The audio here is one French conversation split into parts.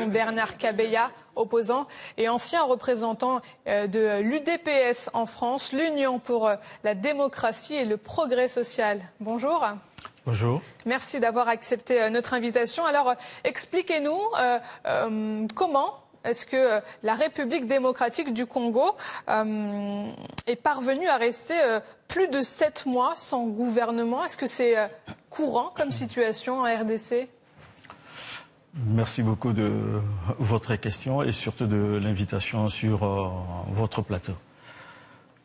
Bernard Cabella, opposant et ancien représentant de l'UDPS en France, l'Union pour la démocratie et le progrès social. Bonjour. Bonjour. Merci d'avoir accepté notre invitation. Alors, expliquez-nous comment est-ce que la République démocratique du Congo est parvenue à rester plus de 7 mois sans gouvernement. Est-ce que c'est courant comme situation en RDC ? Merci beaucoup de votre question et surtout de l'invitation sur votre plateau.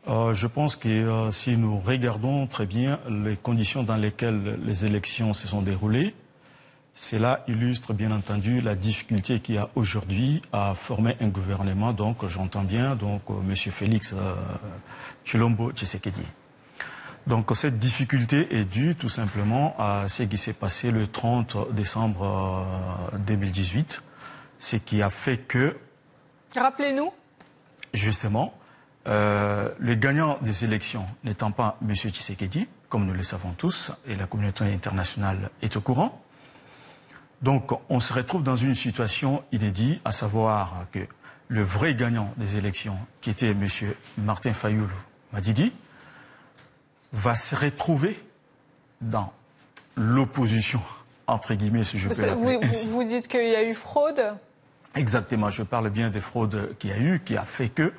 Je pense que si nous regardons très bien les conditions dans lesquelles les élections se sont déroulées, cela illustre bien entendu la difficulté qu'il y a aujourd'hui à former un gouvernement. Donc j'entends bien M. Félix Tshilombo Tshisekedi. Donc cette difficulté est due tout simplement à ce qui s'est passé le 30 décembre 2018, ce qui a fait que... Rappelez-nous. Justement, le gagnant des élections n'étant pas M. Tshisekedi, comme nous le savons tous, et la communauté internationale est au courant. Donc on se retrouve dans une situation inédite, à savoir que le vrai gagnant des élections, qui était M. Martin Fayulu Madidi, va se retrouver dans l'opposition, entre guillemets, si je peux l'appeler ainsi. Vous dites qu'il y a eu fraude ? Exactement, je parle bien des fraudes qu'il y a eu, qui a fait que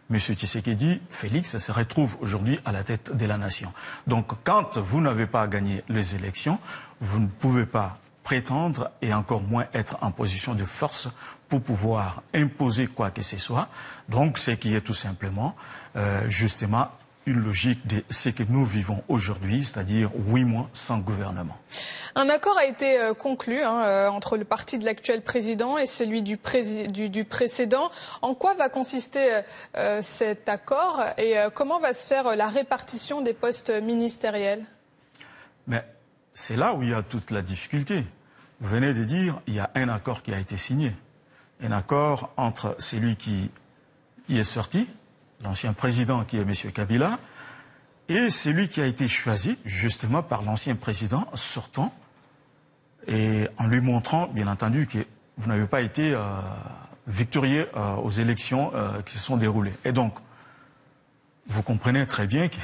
M. Tshisekedi, Félix, se retrouve aujourd'hui à la tête de la nation. Donc quand vous n'avez pas gagné les élections, vous ne pouvez pas prétendre et encore moins être en position de force pour pouvoir imposer quoi que ce soit. Donc ce qui est tout simplement, justement, une logique de ce que nous vivons aujourd'hui, c'est-à-dire 8 mois sans gouvernement. Un accord a été conclu entre le parti de l'actuel président et celui du précédent. En quoi va consister cet accord et comment va se faire la répartition des postes ministériels ? Mais c'est là où il y a toute la difficulté. Vous venez de dire qu'il y a un accord qui a été signé. Un accord entre celui qui y est sorti, l'ancien président qui est M. Kabila, et celui qui a été choisi justement par l'ancien président sortant, et en lui montrant, bien entendu, que vous n'avez pas été victorieux aux élections qui se sont déroulées. Et donc, vous comprenez très bien que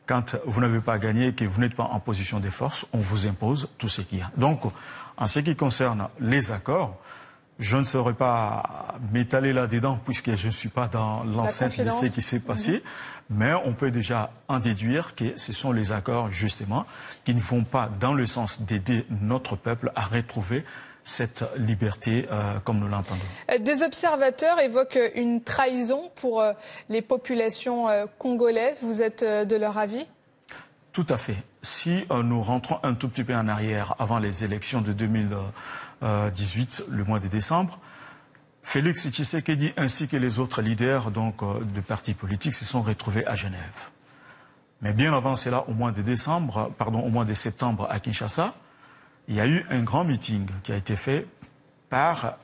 quand vous n'avez pas gagné, que vous n'êtes pas en position de force, on vous impose tout ce qu'il y a. Donc, en ce qui concerne les accords, je ne saurais pas m'étaler là-dedans puisque je ne suis pas dans l'enceinte de ce qui s'est passé, mais on peut déjà en déduire que ce sont les accords justement qui ne vont pas dans le sens d'aider notre peuple à retrouver cette liberté comme nous l'entendons. Des observateurs évoquent une trahison pour les populations congolaises. Vous êtes de leur avis ? Tout à fait. Si nous rentrons un tout petit peu en arrière avant les élections de 2018, le mois de décembre, Félix Tshisekedi ainsi que les autres leaders de partis politiques se sont retrouvés à Genève. Mais bien avant cela, au mois de septembre à Kinshasa, il y a eu un grand meeting qui a été fait par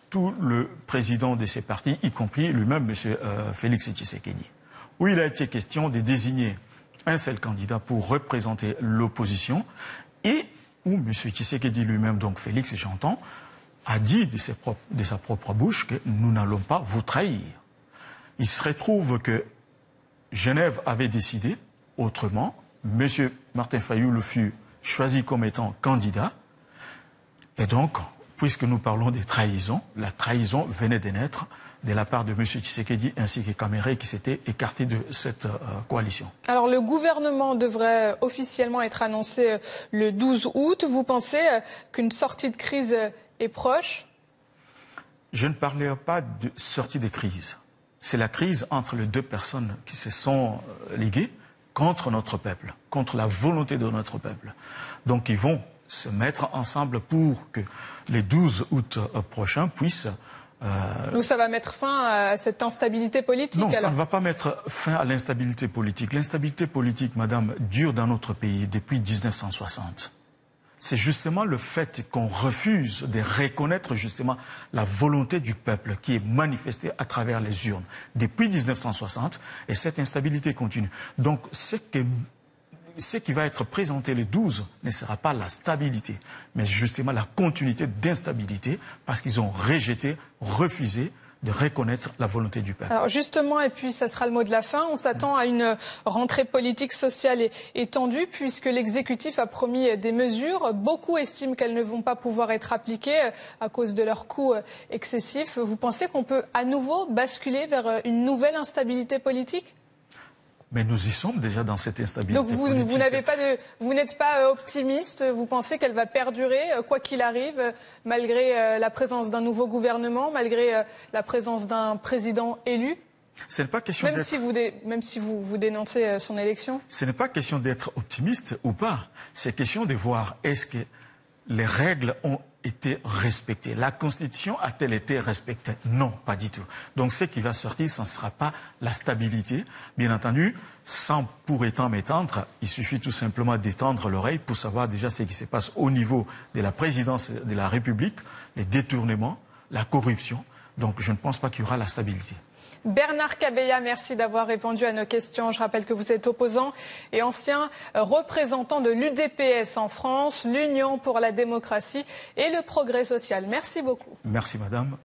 tout le président de ces partis, y compris lui-même, M. Félix Tshisekedi, où il a été question de désigner un seul candidat pour représenter l'opposition et où M. Tshisekedi lui-même, donc Félix, j'entends, a dit de sa propre bouche que nous n'allons pas vous trahir. Il se retrouve que Genève avait décidé autrement. M. Martin Fayulu fut choisi comme étant candidat. Et donc, puisque nous parlons des trahisons, la trahison venait de naître de la part de M. Tshisekedi ainsi que Kamere qui s'était écarté de cette coalition. Alors le gouvernement devrait officiellement être annoncé le 12 août. Vous pensez qu'une sortie de crise est proche ? Je ne parlais pas de sortie de crise. C'est la crise entre les deux personnes qui se sont liguées contre notre peuple, contre la volonté de notre peuple. Donc ils vont se mettre ensemble pour que les 12 août prochains puissent... Donc ça va mettre fin à cette instabilité politique? Non, ça ne va pas mettre fin à l'instabilité politique. L'instabilité politique, madame, dure dans notre pays depuis 1960. C'est justement le fait qu'on refuse de reconnaître justement la volonté du peuple qui est manifestée à travers les urnes depuis 1960 et cette instabilité continue. Donc ce que ce qui va être présenté le 12 ne sera pas la stabilité, mais justement la continuité d'instabilité, parce qu'ils ont rejeté, refusé de reconnaître la volonté du peuple. Alors justement, et puis ça sera le mot de la fin, on s'attend à une rentrée politique, sociale et étendue, puisque l'exécutif a promis des mesures. Beaucoup estiment qu'elles ne vont pas pouvoir être appliquées à cause de leur coût excessif. Vous pensez qu'on peut à nouveau basculer vers une nouvelle instabilité politique ? Mais nous y sommes déjà dans cette instabilité Donc politique. vous n'êtes pas optimiste, vous pensez qu'elle va perdurer, quoi qu'il arrive, malgré la présence d'un nouveau gouvernement, malgré la présence d'un président élu ? Ce n'est pas question Même si vous dénoncez son élection ? Ce n'est pas question d'être optimiste ou pas. C'est question de voir est-ce que les règles ont été respectées. La Constitution a-t-elle été respectée? Non, pas du tout. Donc ce qui va sortir, ce ne sera pas la stabilité. Bien entendu, sans pour autant m'étendre, il suffit tout simplement d'étendre l'oreille pour savoir déjà ce qui se passe au niveau de la présidence de la République, les détournements, la corruption. Donc je ne pense pas qu'il y aura la stabilité. Bernard Kabeya, merci d'avoir répondu à nos questions. Je rappelle que vous êtes opposant et ancien représentant de l'UDPS en France, l'Union pour la démocratie et le progrès social. Merci beaucoup. Merci madame.